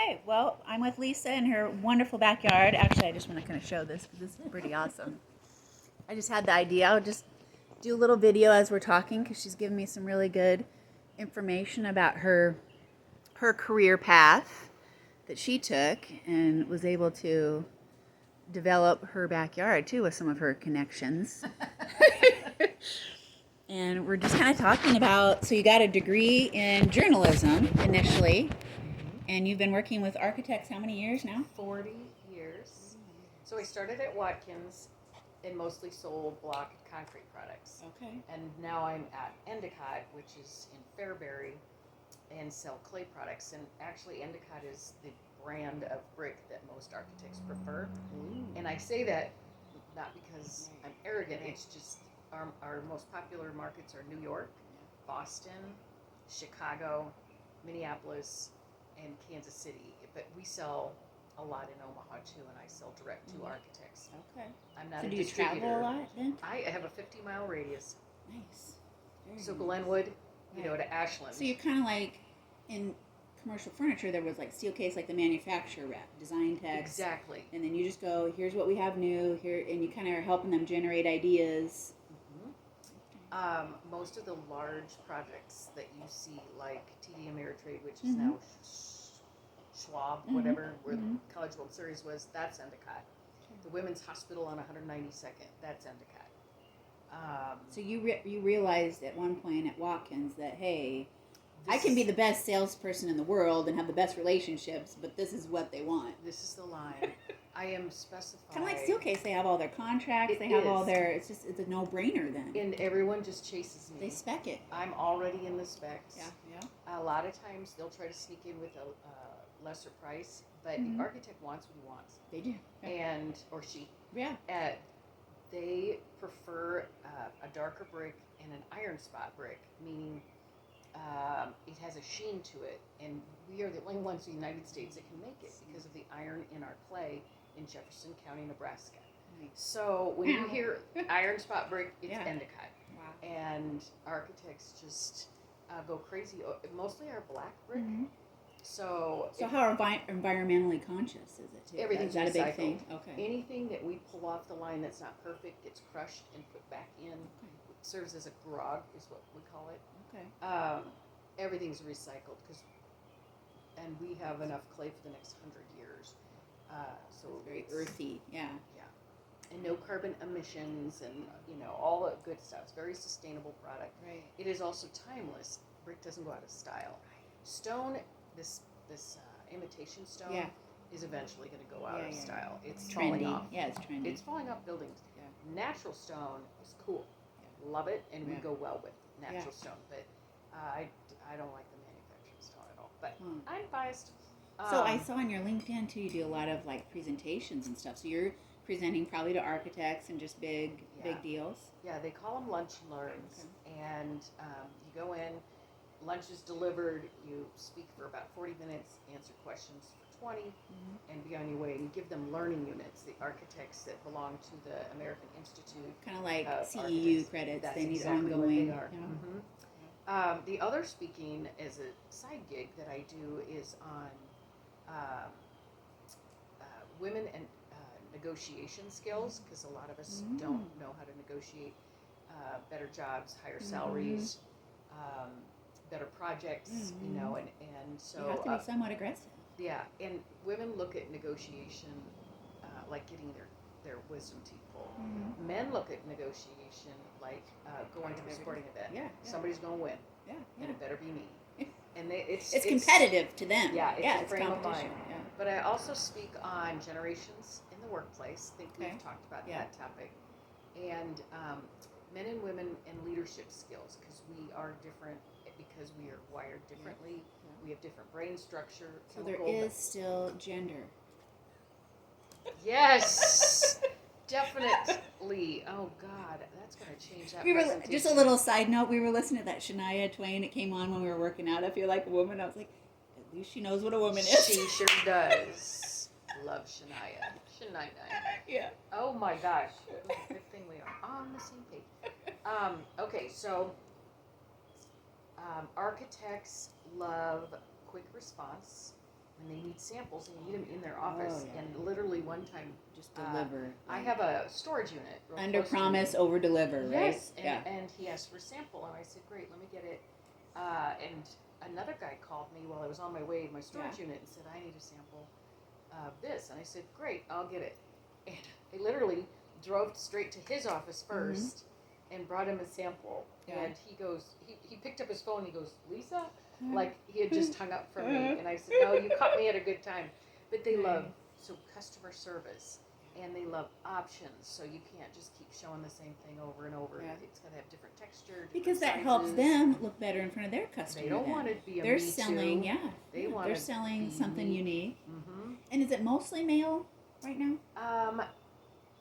Okay, well, I'm with Lisa in her wonderful backyard. Actually, I just want to kind of show this because this is pretty awesome. I just had the idea. I'll just do a little video as we're talking because she's giving me some really good information about her career path that she took and was able to develop her backyard too with some of her connections. And we're just kind of talking about, so you got a degree in journalism initially, and you've been working with architects how many years now? 40 years. So I started at Watkins and mostly sold block and concrete products. Okay. And now I'm at Endicott, which is in Fairbury, and sell clay products. And actually, Endicott is the brand of brick that most architects prefer. Ooh. And I say that not because I'm arrogant, it's just our most popular markets are New York, Boston, Chicago, Minneapolis, and Kansas City. But we sell a lot in Omaha too, and I sell direct to architects. Okay. I'm not So a do you distributor. travel a lot then? I have a 50-mile radius. Nice. Very So nice. Glenwood, Right. to Ashland. So you're kind of like in commercial furniture. There was like Steelcase, like the manufacturer rep, design text, Exactly. and then you just go, here's what we have new here, and you kind of are helping them generate ideas. Most of the large projects that you see, like TD Ameritrade, which is now Schwab, whatever, where the College World Series was, that's Endicott. The Women's Hospital on 192nd, that's Endicott. So you realized at one point at Watkins that, hey, I can be the best salesperson in the world and have the best relationships, but this is what they want. This is the line. I am specified. Kind of like Steelcase, they have all their contracts, they have all their. It's a no-brainer then. And everyone just chases me. They spec it. I'm already in the specs. Yeah. A lot of times they'll try to sneak in with a lesser price, but the architect wants what he wants. They do. And or she. Yeah. They prefer a darker brick and an iron spot brick, meaning it has a sheen to it, and we are the only ones in the United States that can make it because of the iron in our clay in Jefferson County, Nebraska. Nice. So when you hear iron spot brick, it's Endicott. Wow. And architects just go crazy. Mostly our black brick. So how environmentally conscious is it too? Everything's Is that a big recycled. thing? Okay. Anything that we pull off the line that's not perfect gets crushed and put back in. It serves as a grog, is what we call it. Okay. Everything's recycled and we have enough clay for the next 100 years. So very earthy. Yeah. And no carbon emissions, and all the good stuff. It's a very sustainable product. Right. It is also timeless. Brick doesn't go out of style. Stone, this imitation stone, is eventually going to go out of style. It's trendy. Falling off. Yeah, it's trendy. It's falling off buildings. Yeah. Natural stone is cool. Love it, and we go well with natural stone. But I don't like the manufactured stone at all. But I'm biased. So I saw on your LinkedIn too, you do a lot of like presentations and stuff. So you're presenting probably to architects and just big deals. Yeah, they call them lunch and learns, and you go in, lunch is delivered, you speak for about 40 minutes, answer questions for 20, and be on your way. And you give them learning units, the architects that belong to the American Institute. Kind of like CEU architects. credits. That's they need exactly ongoing. What they are. The other speaking as a side gig that I do is on women and negotiation skills, because a lot of us don't know how to negotiate better jobs, higher salaries, better projects, and so You have to be somewhat aggressive. Yeah, and women look at negotiation like getting their wisdom teeth pulled. Men look at negotiation like going to a sporting event. Yeah. Somebody's going to win, and it better be me. And it's competitive to them. Yeah, it's frame of competition. mind. Yeah. But I also speak on generations in the workplace. I think we've talked about that topic. And men and women and leadership skills, because we are different, because we are wired differently. We have different brain structure. So there is still gender. Yes, definitely. Oh God, that's gonna change that. Presentation. Just a little side note. We were listening to that Shania Twain. It came on when we were working out. I feel like a woman. I was like, at least she knows what a woman is. She sure does. Love Shania. Shania. Yeah. Oh my gosh. Good thing we are on the same page. Okay, so architects love quick response, when they need samples, they need them in their office. Oh, yeah. And literally one time, Just deliver. I have a storage unit. Real Under close to promise, me. over deliver, right? Yes, and he asked for a sample, and I said, great, let me get it. And another guy called me while I was on my way to my storage unit and said, I need a sample of this. And I said, great, I'll get it. And I literally drove straight to his office 1st and brought him a sample. Yeah. And he goes, he picked up his phone, he goes, Lisa? Like he had just hung up from me. And I said, no, you caught me at a good time. But they love, so customer service. And they love options, so you can't just keep showing the same thing over and over. Yeah. It's got to have different texture, different Because that sizes. helps them look better in front of their customer. They don't then. want it to be a They're me selling, too. yeah. They want They're it to selling be something unique. Mm-hmm. And is it mostly male right now, or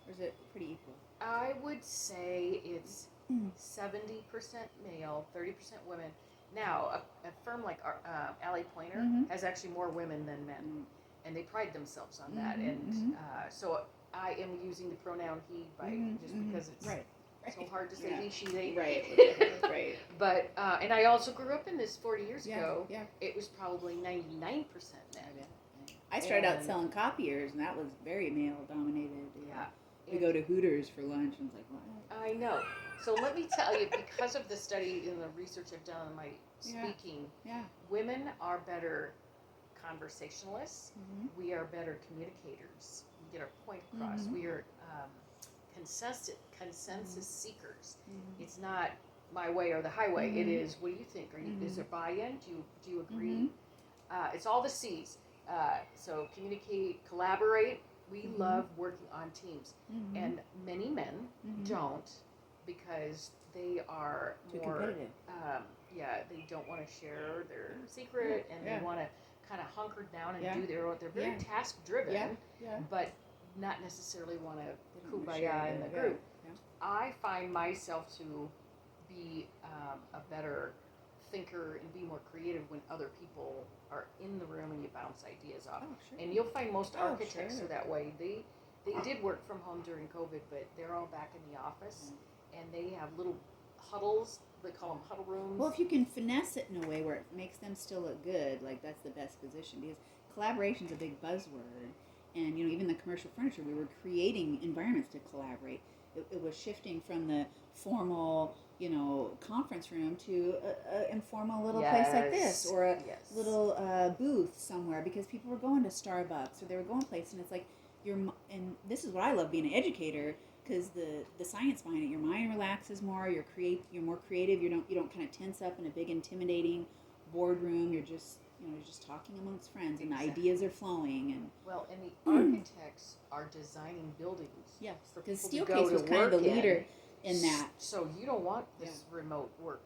is it pretty equal? I would say it's Mm. 70% male, 30% women. Now, a firm like Alley Pointer has actually more women than men, and they pride themselves on that. And so I am using the pronoun he by just because it's so hard to say he, she, they. Right. But and I also grew up in this 40 years ago. Yeah. It was probably 99% men. I started out And- selling copiers, and that was very male dominated. Yeah. We go to Hooters for lunch, and it's like, what? I know. So let me tell you, because of the study and the research I've done on my speaking, women are better conversationalists. We are better communicators. We get our point across. We are consensus seekers. It's not my way or the highway. It is, what do you think? Is there buy-in? Do you agree? It's all the C's. So communicate, collaborate. We love working on teams. And many men don't, because they are Too more competitive. they don't want to share their secret, and they want to kind of hunker down and do their own. They're very task driven, but not necessarily want to kumbaya in the group. I find myself to be a better thinker and be more creative when other people are in the room and you bounce ideas off. And you'll find most architects are that way. They did work from home during COVID, but they're all back in the office, and they have little huddles. They call them huddle rooms. Well, if you can finesse it in a way where it makes them still look good, like that's the best position, because collaboration's a big buzzword. And even the commercial furniture, we were creating environments to collaborate. It was shifting from the formal, conference room to a informal little place like this, or a little booth somewhere, because people were going to Starbucks or they were going places, and it's like and this is what I love being an educator, because the science behind it, your mind relaxes more, you're more creative, you don't kind of tense up in a big intimidating boardroom, you're just talking amongst friends, and the ideas are flowing. And the architects are designing buildings. Yes, for because people to go Steelcase was to kind of the work in. leader in that. So you don't want this remote work.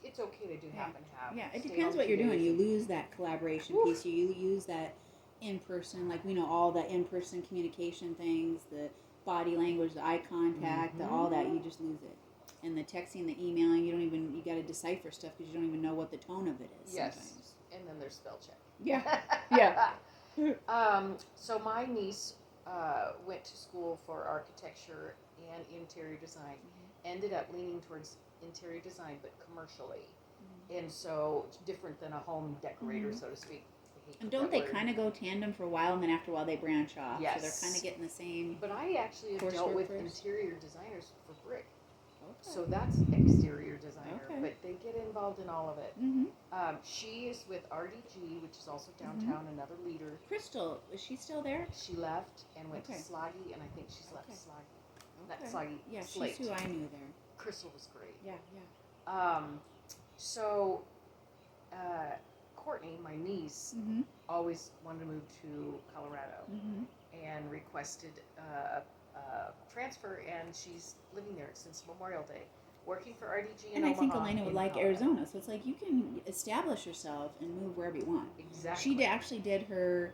It's okay to do half and half. Yeah, it Stay depends home what you're 2 doing. days You and- lose that collaboration piece. You use that in person, like we know all the in person communication things, the body language, the eye contact, all that. You just lose it. And the texting, the emailing, you got to decipher stuff because you don't even know what the tone of it is. Yes, Sometimes. and then there's spell check. Yeah. So my niece went to school for architecture and interior design. Ended up leaning towards interior design, but commercially, and so it's different than a home decorator, so to speak. And don't they kind of go tandem for a while, and then after a while they branch off? Yes. So they're kind of getting the same. But I actually have dealt coursework with first? interior designers for brick. Okay. So that's exterior designer, Okay. but they get involved in all of it. Mm-hmm. She is with RDG, which is also downtown, another leader. Crystal, is she still there? She left and went to Okay. Sloggy, and I think she's left Okay. Sloggy. Okay. Not Sloggy, Yeah, Slate. she's who I knew there. Crystal was great. Yeah. So Courtney, my niece, Mm-hmm. always wanted to move to Colorado Mm-hmm. and requested a transfer, and she's living there since Memorial Day, working for RDG in And I think Omaha Elena would in like Colorado. Arizona, so it's like you can establish yourself and move wherever you want. Exactly. She actually did her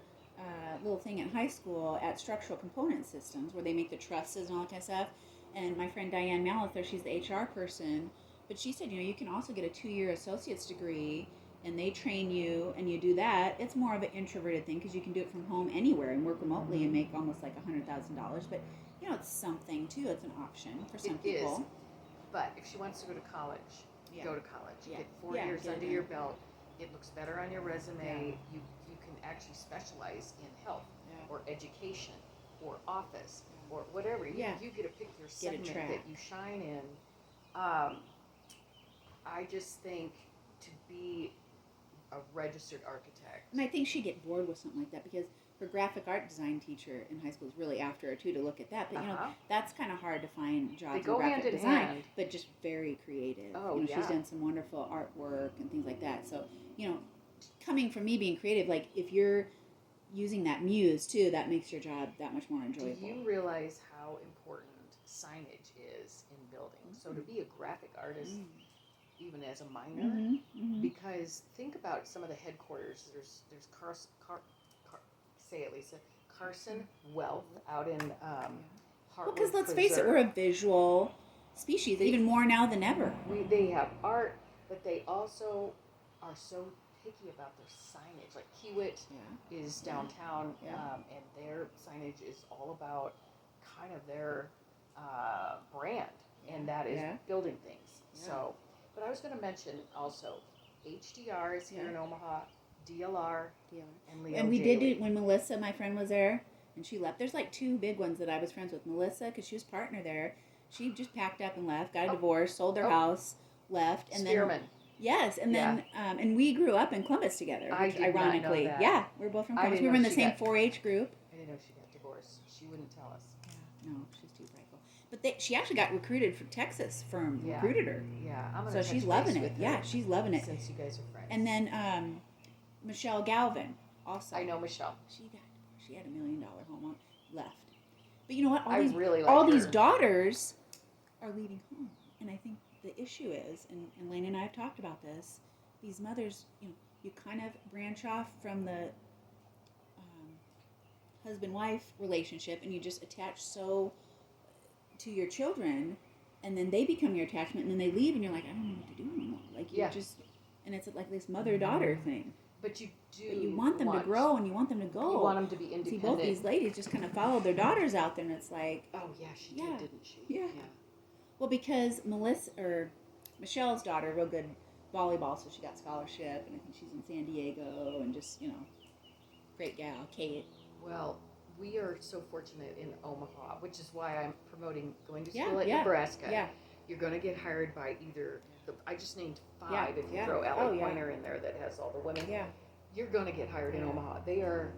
little thing in high school at Structural Component Systems, where they make the trusses and all that kind of stuff. And my friend Diane Malither, she's the HR person, but she said, you can also get a 2-year associate's degree, and they train you, and you do that. It's more of an introverted thing because you can do it from home anywhere and work remotely and make almost like $100,000. But it's something too. It's an option for some people. Is. But if she wants to go to college, Yeah. go to college. Yeah. Get 4 Yeah, years get it under in. your belt. It looks better on your resume. You can actually specialize in health or education or office or whatever. You get to pick your segment that you shine in. I just think to be a registered architect. And I think she'd get bored with something like that because her graphic art design teacher in high school is really after her too to look at that. But you know, that's kind of hard to find jobs in graphic design, but just very creative. Oh, she's done some wonderful artwork and things like that. So, coming from me being creative, like if you're using that muse too, that makes your job that much more enjoyable. Do you realize how important signage is in buildings? So to be a graphic artist, even as a minor, because think about some of the headquarters. There's say it, Lisa, Carson Wealth out in Hartwood. Because let's face it, we're a visual species, even more now than ever. They have art, but they also are so picky about their signage. Like Kiewit is downtown, and their signage is all about kind of their brand, and that is building things. So, but I was going to mention also, HDR is here in Omaha, DLR, and Leo And we Daly. did it when Melissa, my friend, was there, and she left. There's like two big ones that I was friends with. Melissa, because she was partner there, she just packed up and left, got a divorce, sold their house, left, and Spearman. Then and we grew up in Columbus together. Which, ironically, not know that. We're both from Columbus. We were in the same 4-H group. I didn't know she got divorced. She wouldn't tell us. Yeah, no, she's too prideful. But she actually got recruited for Texas firm recruited her. Yeah, I'm gonna. So she's loving it. Yeah, she's loving it. Since you guys are friends. And then Michelle Galvin also. I know Michelle. She had $1 million home left. But you know what? All these daughters are leaving home, and I think the issue is, and Lane and I have talked about this. These mothers, you kind of branch off from the husband-wife relationship, and you just attach so to your children, and then they become your attachment, and then they leave, and you're like, I don't know what to do anymore. Like and it's like this mother-daughter thing. But you do. But you want them to grow, and you want them to go. You want them to be independent. See, both these ladies just kind of followed their daughters out there, and it's like, oh yeah, she did, didn't she? Yeah. Well, because Michelle's daughter, real good volleyball, so she got scholarship, and I think she's in San Diego, and just great gal, Kate. Well, we are so fortunate in Omaha, which is why I'm promoting going to school at Nebraska. Yeah. You're going to get hired by either. I just named 5. If you throw Allie Pointer in there, that has all the women. Yeah. You're going to get hired in Omaha. They are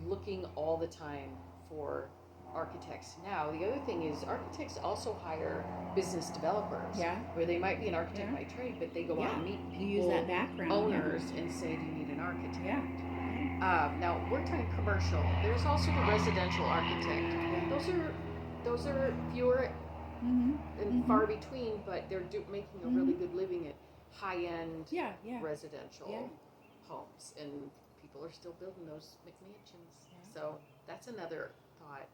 looking all the time for architects. Now, the other thing is architects also hire business developers. Yeah. Where they might be an architect by trade, but they go out and meet people, you use that background, owners, and say, do you need an architect? Yeah. Now, we're talking commercial. There's also the residential architect. Those are fewer and far between, but they're making a really good living at high-end residential homes, and people are still building those McMansions. So that's another thought.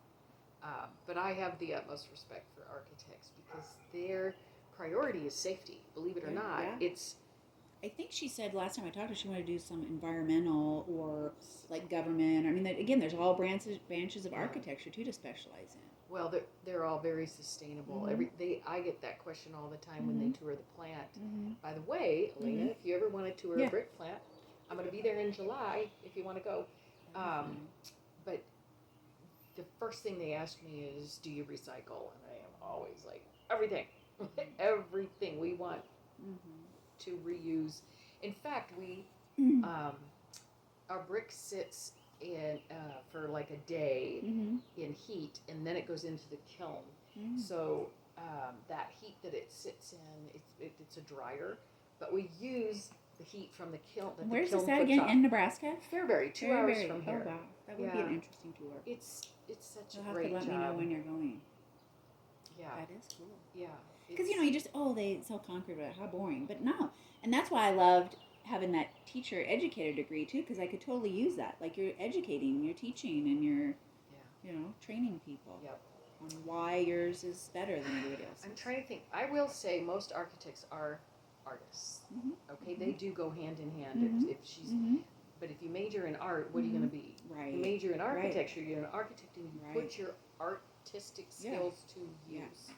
But I have the utmost respect for architects because their priority is safety. Believe it or not, I think she said last time I talked to her, she wanted to do some environmental or like government. I mean, again, there's all branches of architecture too to specialize in. Well, they're all very sustainable. I get that question all the time when they tour the plant. By the way, Elena, if you ever want to tour a brick plant, I'm going to be there in July if you want to go. But the first thing they ask me is, do you recycle? And I am always like, everything. Everything we want to reuse. In fact, our brick sits in for like a day in heat, and then it goes into the kiln. So that heat that it sits in, it's a dryer, but we use the heat from the kiln. Where's this at again? In Nebraska? Fairbury, 2 hours from here. Oh wow, that would be an interesting tour. It's such You'll a great have to let me know when you're going. Yeah, that is cool. Yeah, because you just they sell concrete, how boring. But no, and that's why I loved having that teacher educator degree too, because I could totally use that. Like you're educating, you're teaching, and you're training people on why yours is better than everybody else's. I'm trying to think. I will say most architects are artists. Okay, they do go hand in hand. If she's, but if you major in art, what are you going to be? Right. You major in architecture, you're an architect, and you put your artistic skills to use.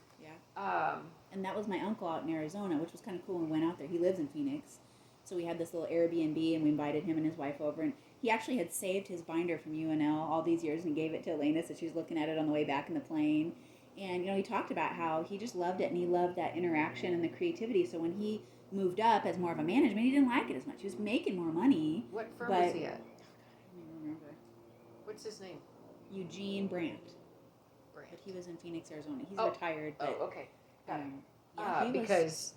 And that was my uncle out in Arizona, which was kind of cool when we went out there. He lives in Phoenix. So we had this little Airbnb, and we invited him and his wife over, and he actually had saved his binder from UNL all these years and gave it to Elena, so she was looking at it on the way back in the plane. And he talked about how he just loved it, and he loved that interaction and the creativity. So when he moved up as more of a management, he didn't like it as much. He was making more money. What firm but is he at? I don't even remember. What's his name? Eugene Brandt, Brand. but he was in Phoenix, Arizona. He's Oh. retired. Oh, But, okay. Got it. yeah, he was. Because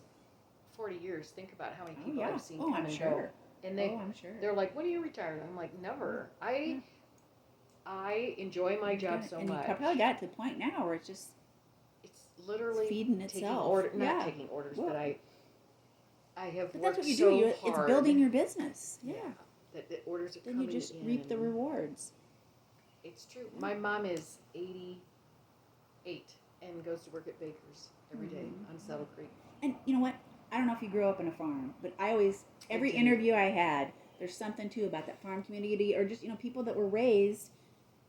40 years, think about how many Oh, people yeah. I've seen Oh, come I'm and sure. go. And I'm sure. they're like, when are you retiring? I'm like, never. Yeah. I enjoy my job so and much. you probably got to the point now where it's just It's literally feeding taking itself. not Yeah. taking orders, Well, but I have but worked that's what you so do. hard. It's building your business. Yeah. That the orders are Then coming you just in. reap the rewards. It's true. My mom is 88 and goes to work at Baker's every day on Saddle Creek. And you know what? I don't know if you grew up in a farm, but every did. interview I had, there's something too about that farm community, or just people that were raised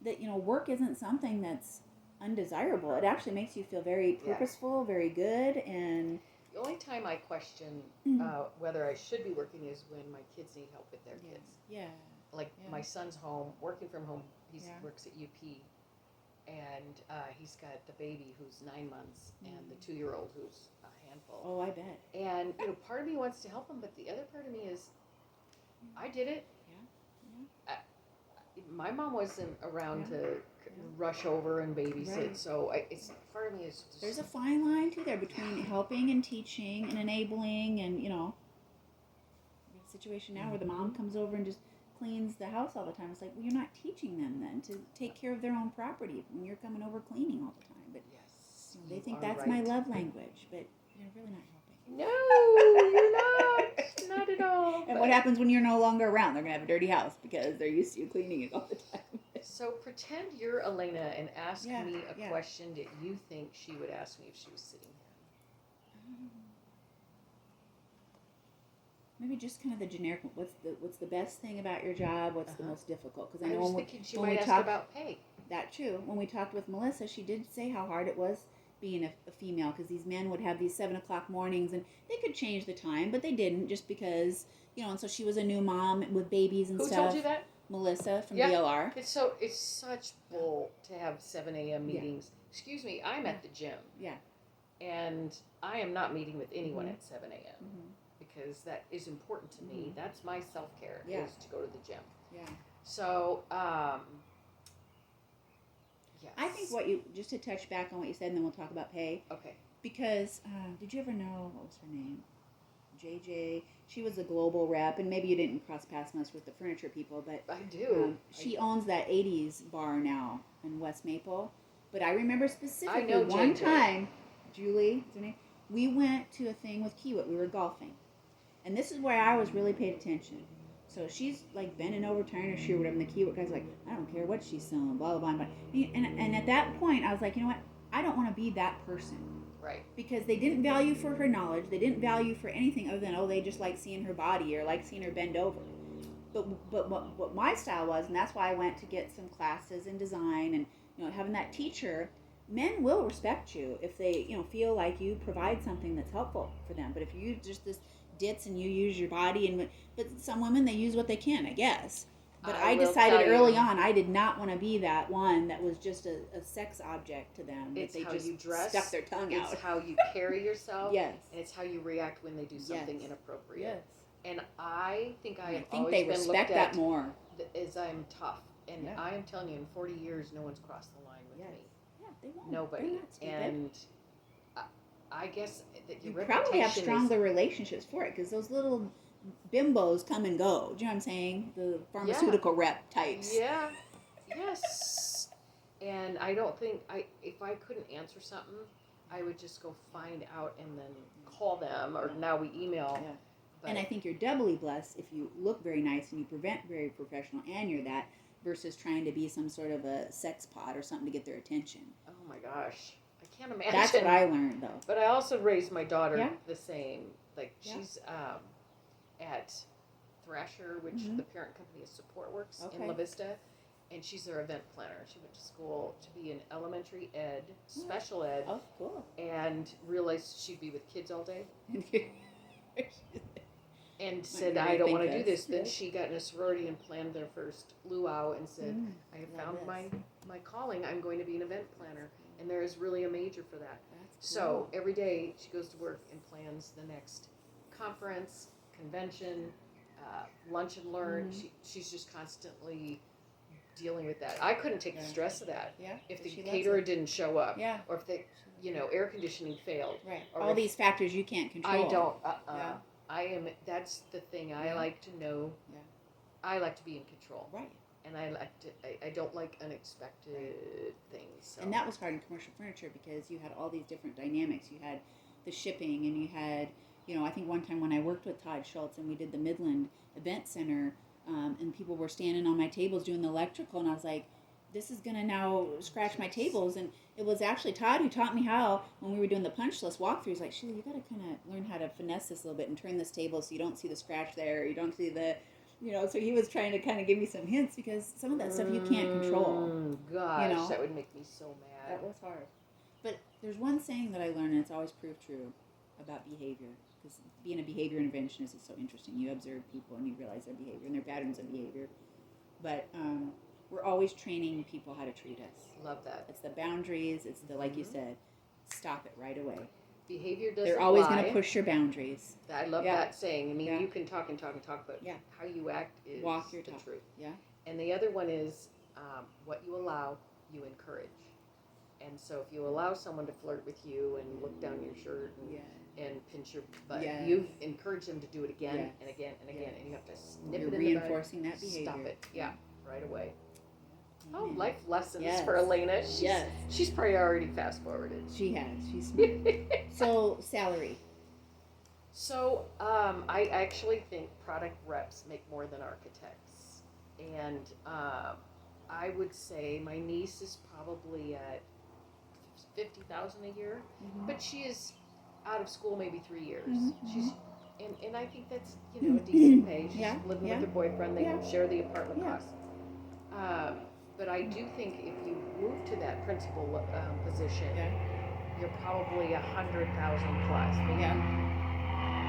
that work isn't something that's undesirable. It actually makes you feel very Yeah. purposeful, very good, and The only time I question whether I should be working is when my kids need help with their kids. yeah. Like Yeah. my son's home, working from home. He Yeah. works at UP, and he's got the baby who's 9 months and the 2-year-old who's a handful. Oh, I bet. And part of me wants to help him, but the other part of me is, I did it. My mom wasn't around to rush over and babysit, Right. so it's part of me is just. There's a fine line too there between helping and teaching and enabling, and we have a situation now where the mom comes over and just cleans the house all the time. It's like, well, you're not teaching them then to take care of their own property when you're coming over cleaning all the time. But Yes, they you think are that's right. my love language, but you're really not helping. No, you're not at all. And what happens when you're no longer around? They're gonna have a dirty house because they're used to you cleaning it all the time. So pretend you're Elena and ask Yeah, me a yeah. question that you think she would ask me if she was sitting here. Maybe just kind of the generic. What's the best thing about your job? What's the most difficult? Because I I know was when thinking she when we might ask talked about pay. that too. When we talked with Melissa, she did say how hard it was being a female, because these men would have these 7 o'clock mornings, and they could change the time, but they didn't, just because And so she was a new mom with babies and Who stuff. told you that? Melissa from Yeah. DLR. It's such bull to have 7 a.m. meetings. Excuse me, I'm at the gym. Yeah. And I am not meeting with anyone Mhm. at 7 a.m. Mhm. because that is important to me. Mhm. That's my self-care Yeah. is to go to the gym. Yeah. So, yes. I think just to touch back on what you said, and then we'll talk about pay. Okay. Because did you ever know what was her name? JJ. She was a global rep, and maybe you didn't cross paths much with the furniture people, but I do. she owns that 80s bar now in West Maple. But I remember specifically know one JJ. time, Julie, is her name? We went to a thing with Kiewit. We were golfing, and this is where I was really paid attention. So she's like bending over, tying her shoe or whatever, and the Kiewit guy's like, I don't care what she's selling, blah blah blah. And at that point, I was like, you know what? I don't want to be that person. Right. Because they didn't value for her knowledge. They didn't value for anything other than, they just like seeing her body or like seeing her bend over. But what my style was, and that's why I went to get some classes in design, and having that teacher, men will respect you if they feel like you provide something that's helpful for them. But if you just this ditz and you use your body, but some women, they use what they can, I guess. But I will decided tell you, early on I did not want to be that one that was just a sex object to them. It's that they how just you dress. stuck their tongue out. It's how you carry yourself. Yes. And it's how you react when they do something Yes. inappropriate. Yes. And I think I have think always they been respect looked that at more. as I'm tough. And Yeah. I am telling you, in 40 years, no one's crossed the line with Yes. me. Yeah, they won't. Nobody. They're not stupid. And I guess that your You reputation probably have is- stronger relationships for it, because those little bimbos come and go. Do you know what I'm saying? The pharmaceutical rep types. Yeah. Yes. And I don't think if I couldn't answer something, I would just go find out and then call them, or now we email. Yeah. But And I think you're doubly blessed if you look very nice and you present very professional, and you're that, versus trying to be some sort of a sex pot or something to get their attention. oh my gosh, I can't imagine. That's what I learned, though. But I also raised my daughter Yeah. the same. Like Yeah. she's at Thrasher, which Mhm. the parent company is SupportWorks Okay. in La Vista, and she's their event planner. She went to school to be in elementary ed, special ed, Oh, cool. and realized she'd be with kids all day. and said, be I very don't want to do thankless. this. Then Yeah. she got in a sorority and planned their first luau and said, I have love found this. my calling. I'm going to be an event planner. And there is really a major for that. That's So cool. every day she goes to work and plans the next conference, convention, lunch and learn. She's just constantly dealing with that. I couldn't take the stress of that. Yeah. If the she loves caterer it. didn't show up, Yeah. or if the air conditioning failed, Right. or All if these factors you can't control. I don't. Yeah. I am. That's the thing. I Yeah. like to know. Yeah. I like to be in control. Right. And I like to. I don't like unexpected things. So. And that was hard in commercial furniture because you had all these different dynamics. You had the shipping, and you had, I think one time when I worked with Todd Schultz and we did the Midland Event Center, and people were standing on my tables doing the electrical, and I was like, this is gonna now scratch my tables. And it was actually Todd who taught me how, when we were doing the punch list walkthroughs, like, Sheila, you gotta kind of learn how to finesse this a little bit and turn this table so you don't see the scratch there, you don't see the, so he was trying to kind of give me some hints because some of that stuff you can't control. Gosh, that would make me so mad. That was hard. But there's one saying that I learned, and it's always proved true, about behavior. Because being a behavior interventionist is so interesting. You observe people and you realize their behavior and their patterns of behavior. But we're always training people how to treat us. Love that. It's the boundaries. It's the, like you said, stop it right away. Behavior doesn't They're always lie. going to push your boundaries. I love that saying. I mean, you can talk and talk and talk, but Yeah. how you act is Walk your the talk. truth. Yeah. And the other one is what you allow, you encourage. And so if you allow someone to flirt with you and look down your shirt and pinch your butt, you've encouraged them to do it again and again and again, and you have to snip You're it in the bud. reinforcing that behavior. Stop it. Yeah, right away. Oh, Amen. life lessons Yes. for Elena. Yes. She's probably already fast forwarded. She has. She's smart. So, salary. So, I actually think product reps make more than architects. And I would say my niece is probably at $50,000 a year, but she is out of school maybe 3 years. She's and I think that's a decent pay. She's living with her boyfriend. They share the apartment costs. But I do think if you move to that principal position, you're probably 100,000 plus, maybe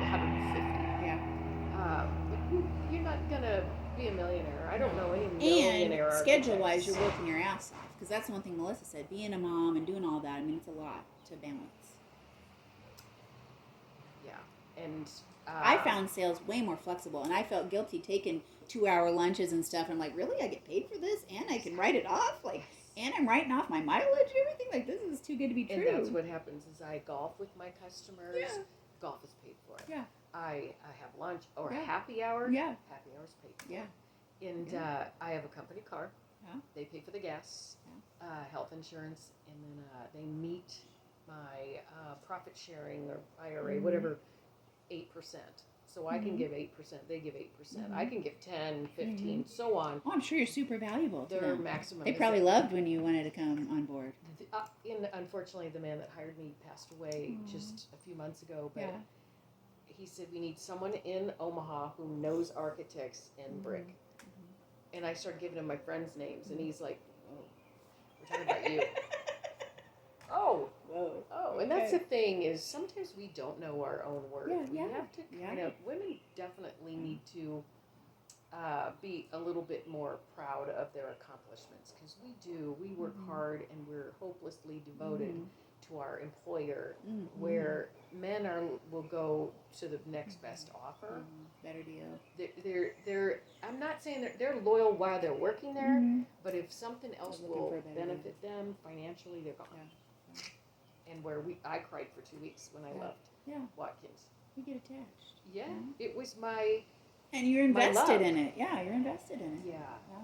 150. But you're not gonna be a millionaire. I don't know any millionaire. And schedule-wise, you're working your ass off. Because that's one thing Melissa said. Being a mom and doing all that, I mean, it's a lot to balance. Yeah, and I found sales way more flexible, and I felt guilty taking 2-hour lunches and stuff. I'm like, really? I get paid for this, and I can write it off? Like, and I'm writing off my mileage and everything? Like, this is too good to be true. And that's what happens is I golf with my customers. Yeah. Golf is paid for. Yeah. I have lunch or Yeah. happy hour. Yeah. Happy hour is paid for. Yeah. And I have a company car. Yeah. They pay for the gas, health insurance, and then they meet my profit sharing or IRA, whatever, 8%. So I can give 8%, they give 8%. I can give 10, 15, so on. Oh, I'm sure you're super valuable to Their them. maximum. They is probably at- loved when you wanted to come on board. And unfortunately, the man that hired me passed away just a few months ago. But he said we need someone in Omaha who knows architects and brick. And I started giving him my friends' names, and he's like, "Oh, we're talking about you." Whoa. Oh, and that's the thing is sometimes we don't know our own worth. Yeah, We yeah, have to kind of, women definitely need to be a little bit more proud of their accomplishments because we do. We work hard and we're hopelessly devoted to our employer, where men will go to the next best offer. Better deal. They're I'm not saying they're loyal while they're working there, but if something else They're looking will for a better benefit them financially, they're gone. And where I cried for 2 weeks when I left Watkins. You get attached. Yeah, it was my And you're My invested love. in it. Yeah, you're invested in it. yeah. Yeah.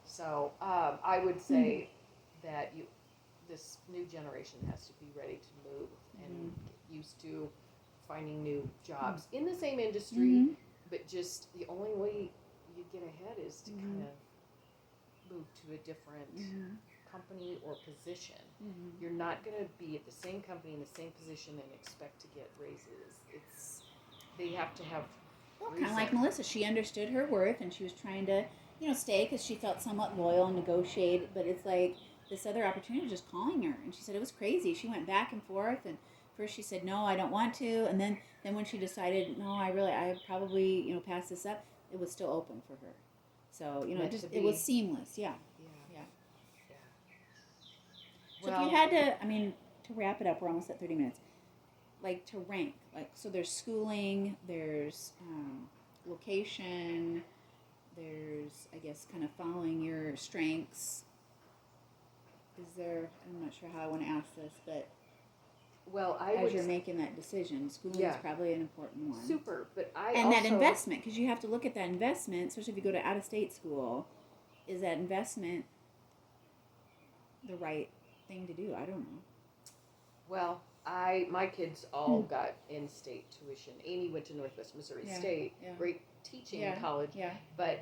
So I would say that this new generation has to be ready to move and get used to finding new jobs in the same industry, but just the only way you get ahead is to kind of move to a different company or position. You're not going to be at the same company in the same position and expect to get raises. They have to have Well, kind of like Melissa. She understood her worth, and she was trying to, stay because she felt somewhat loyal and negotiate. But it's like this other opportunity was just calling her, and she said it was crazy. She went back and forth, and first she said no, I don't want to, and then when she decided no, I probably pass this up, it was still open for her. So Meant it was seamless. Yeah, Yeah. yeah. Yeah. So if Well, you had to, to wrap it up, we're almost at 30 minutes. Like to rank, like so, there's schooling, there's location, there's I guess kind of following your strengths. Is there? I'm not sure how I want to ask this, but well, I as would you're making that decision, schooling Yeah. is probably an important one. super, but I And also that investment, because you have to look at that investment, especially if you go to out of state school, is that investment the right thing to do? I don't know. Well, my kids all got in-state tuition. Amy went to Northwest Missouri Yeah, State, yeah. great teaching Yeah, college, yeah. but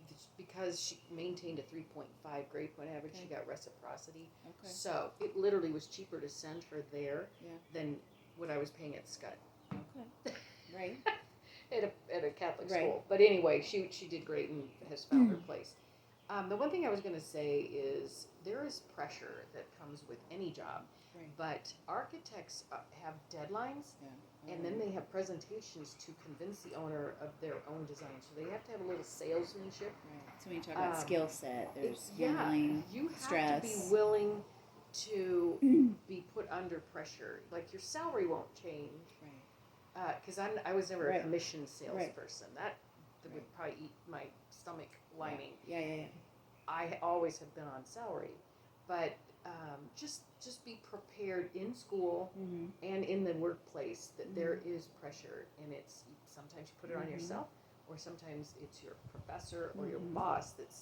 it's because she maintained a 3.5 grade point average, she Okay. got reciprocity. Okay. So it literally was cheaper to send her there Yeah. than what I was paying at Scott Okay. Right. at a Catholic Right. school. But anyway, she did great and has found her place. The one thing I was going to say is there is pressure that comes with any job, Right. but architects have deadlines, Yeah. and then they have presentations to convince the owner of their own design. So they have to have a little salesmanship. Right. So when you talk about Um, skill set, there's Yeah, handling you have stress. to be willing to be put under pressure. Like your salary won't change. Right. Because I was never a Right. commission salesperson. That would Right. probably eat my stomach lining. Yeah. I always have been on salary, but just be prepared in school Mm-hmm. and in the workplace that there is pressure, and it's sometimes you put it on yourself, or sometimes it's your professor or your Mhm. boss that's